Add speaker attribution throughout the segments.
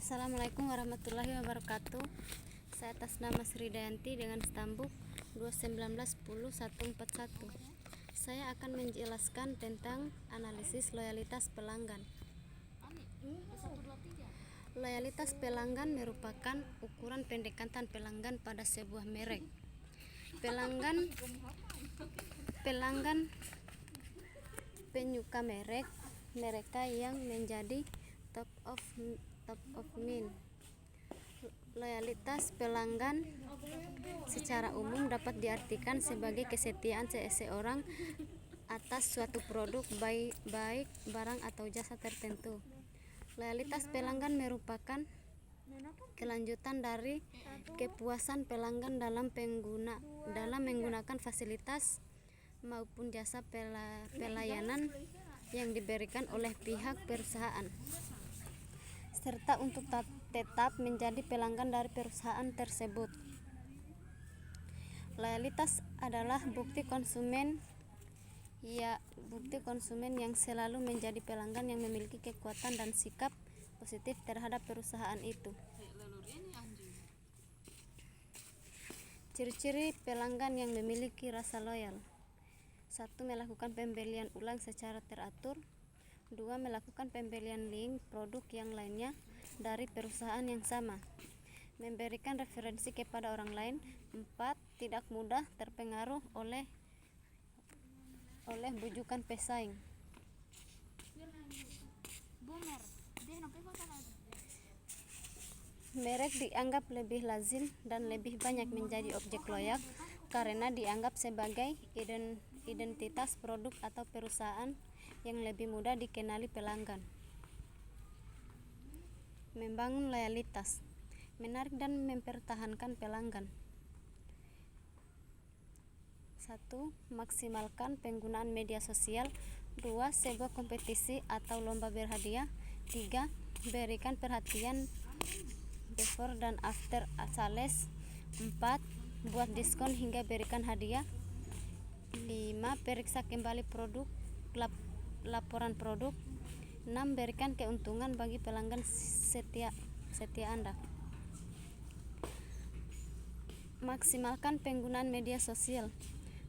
Speaker 1: Assalamualaikum warahmatullahi wabarakatuh. Saya atas nama Sri Dayanti dengan stambuk 21910-141. Saya akan menjelaskan tentang analisis loyalitas pelanggan. Loyalitas pelanggan merupakan ukuran pendekatan pelanggan pada sebuah merek. Pelanggan penyuka merek, mereka yang menjadi top of mind. Loyalitas pelanggan secara umum dapat diartikan sebagai kesetiaan seseorang atas suatu produk, baik barang atau jasa tertentu. Loyalitas pelanggan merupakan kelanjutan dari kepuasan pelanggan dalam menggunakan fasilitas maupun jasa pelayanan yang diberikan oleh pihak perusahaan, serta untuk tetap menjadi pelanggan dari perusahaan tersebut. Loyalitas adalah bukti konsumen yang selalu menjadi pelanggan yang memiliki kekuatan dan sikap positif terhadap perusahaan itu. Ciri-ciri pelanggan yang memiliki rasa loyal: 1. Melakukan pembelian ulang secara teratur. 2. Melakukan pembelian link produk yang lainnya dari perusahaan yang sama. Memberikan referensi kepada orang lain. 4. Tidak mudah terpengaruh oleh bujukan pesaing. Merek dianggap lebih lazim dan lebih banyak menjadi objek loyak karena dianggap sebagai identitas produk atau perusahaan yang lebih mudah dikenali pelanggan. Membangun loyalitas: menarik dan mempertahankan pelanggan. 1. Maksimalkan penggunaan media sosial. 2. Sebuah kompetisi atau lomba berhadiah. 3. Berikan perhatian before dan after sales. 4. Buat diskon hingga berikan hadiah. 5. Periksa kembali laporan produk. 6. Berikan keuntungan bagi pelanggan setia Anda. Maksimalkan penggunaan media sosial.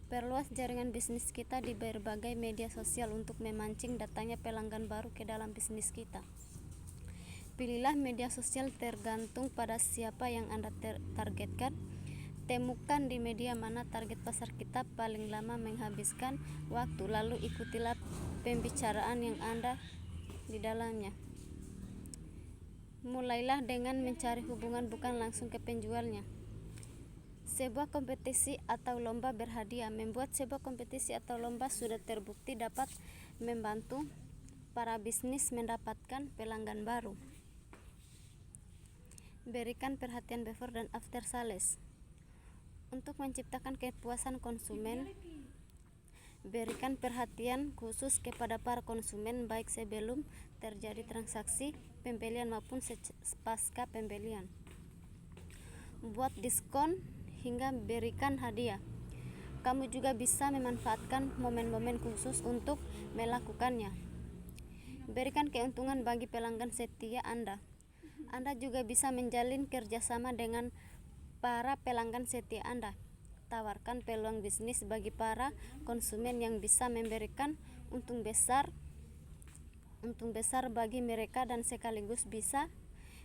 Speaker 1: Perluas jaringan bisnis kita di berbagai media sosial untuk memancing datangnya pelanggan baru ke dalam bisnis kita. Pilihlah media sosial tergantung pada siapa yang Anda targetkan. Temukan di media mana target pasar kita paling lama menghabiskan waktu, lalu ikutilah pembicaraan yang Anda di dalamnya. Mulailah dengan mencari hubungan, bukan langsung ke penjualnya. Sebuah kompetisi atau lomba berhadiah. Membuat sebuah kompetisi atau lomba sudah terbukti dapat membantu para bisnis mendapatkan pelanggan baru. Berikan perhatian before dan after sales. Untuk menciptakan kepuasan konsumen, berikan perhatian khusus kepada para konsumen baik sebelum terjadi transaksi pembelian maupun pasca pembelian. Buat diskon hingga berikan hadiah. Kamu juga bisa memanfaatkan momen-momen khusus untuk melakukannya. Berikan keuntungan bagi pelanggan setia Anda. Anda juga bisa menjalin kerjasama dengan para pelanggan setia Anda. Tawarkan peluang bisnis bagi para konsumen yang bisa memberikan untung besar bagi mereka dan sekaligus bisa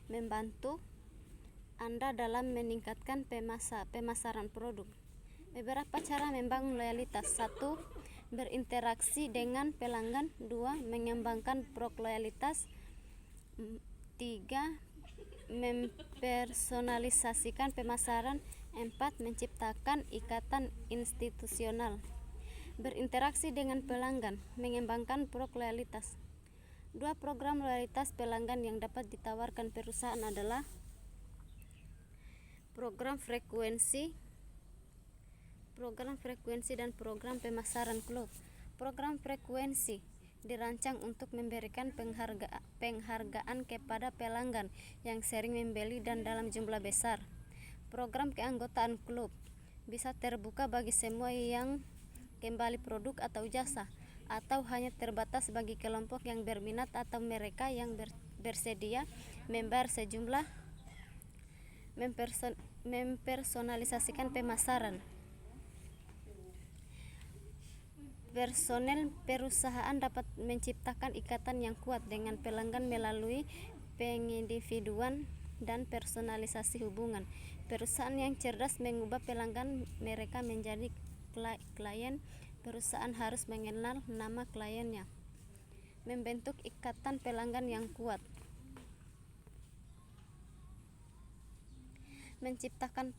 Speaker 1: membantu Anda dalam meningkatkan pemasaran produk. Beberapa cara membangun loyalitas: 1. Berinteraksi dengan pelanggan. 2. Mengembangkan loyalitas. 3. Mempersonalisasikan pemasaran. 4. Menciptakan ikatan institusional. Berinteraksi dengan pelanggan, mengembangkan loyalitas. 2 program loyalitas pelanggan yang dapat ditawarkan perusahaan adalah program frekuensi dan program pemasaran klub. Program frekuensi dirancang untuk memberikan penghargaan kepada pelanggan yang sering membeli dan dalam jumlah besar. Program keanggotaan klub bisa terbuka bagi semua yang kembali produk atau jasa, atau hanya terbatas bagi kelompok yang berminat atau mereka yang bersedia membayar sejumlah, mempersonalisasikan pemasaran. Personel perusahaan dapat menciptakan ikatan yang kuat dengan pelanggan melalui pengindividuan dan personalisasi hubungan. Perusahaan yang cerdas mengubah pelanggan mereka menjadi klien. Perusahaan harus mengenal nama kliennya. Membentuk ikatan pelanggan yang kuat. Menciptakan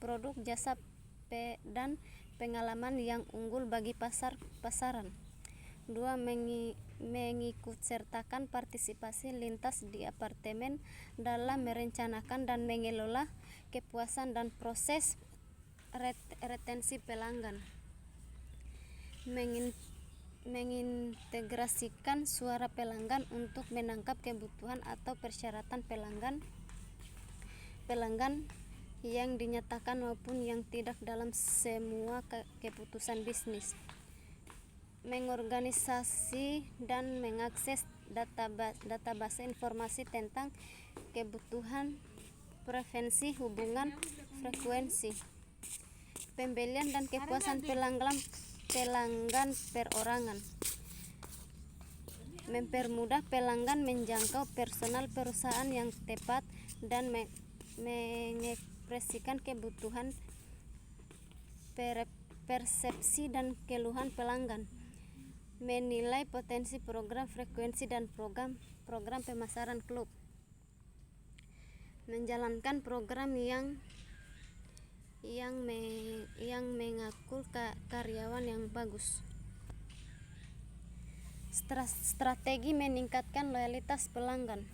Speaker 1: produk jasa dan pengalaman yang unggul bagi pasaran. 2. Mengikutsertakan partisipasi lintas di departemen dalam merencanakan dan mengelola kepuasan dan proses retensi pelanggan. Mengintegrasikan suara pelanggan untuk menangkap kebutuhan atau persyaratan pelanggan yang dinyatakan maupun yang tidak dalam semua keputusan bisnis. Mengorganisasi dan mengakses database informasi tentang kebutuhan, preferensi, hubungan, frekuensi, pembelian dan kepuasan pelanggan perorangan. Mempermudah pelanggan menjangkau personal perusahaan yang tepat dan mengekspresikan kebutuhan, persepsi dan keluhan pelanggan. Menilai potensi program, frekuensi dan program pemasaran klub. Menjalankan program yang mengaku karyawan yang bagus. Strategi meningkatkan loyalitas pelanggan.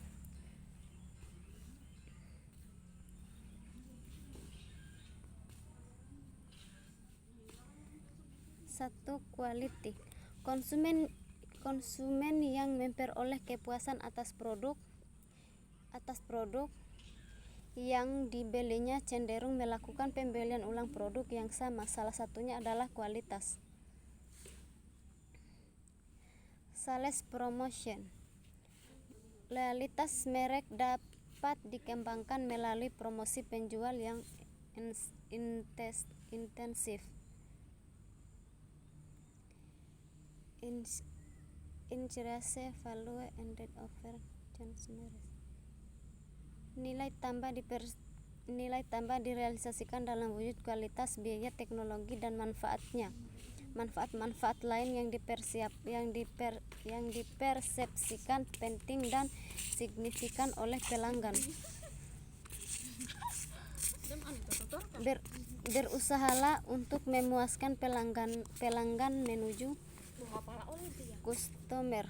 Speaker 1: 1. Quality. Konsumen yang memperoleh kepuasan atas produk yang dibelinya cenderung melakukan pembelian ulang produk yang sama. Salah satunya adalah kualitas. Sales promotion. Loyalitas merek dapat dikembangkan melalui promosi penjual yang intensif. Increase value added over consumers. Nilai tambah direalisasikan dalam wujud kualitas, biaya, teknologi dan manfaat lain yang dipersepsikan penting dan signifikan oleh pelanggan. Berusahalah untuk memuaskan pelanggan menuju customer.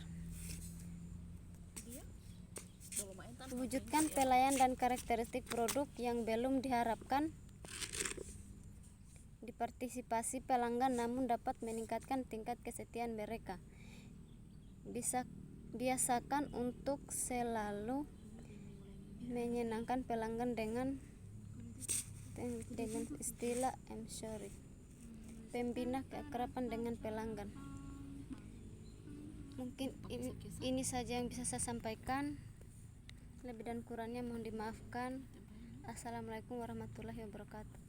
Speaker 1: Wujudkan pelayan dan karakteristik produk yang belum diharapkan di partisipasi pelanggan namun dapat meningkatkan tingkat kesetiaan mereka. Biasakan untuk selalu menyenangkan pelanggan dengan istilah I'm sorry. Pembina keakraban dengan pelanggan. Mungkin ini saja yang bisa saya sampaikan. Lebih dan kurangnya mohon dimaafkan. Assalamualaikum warahmatullahi wabarakatuh.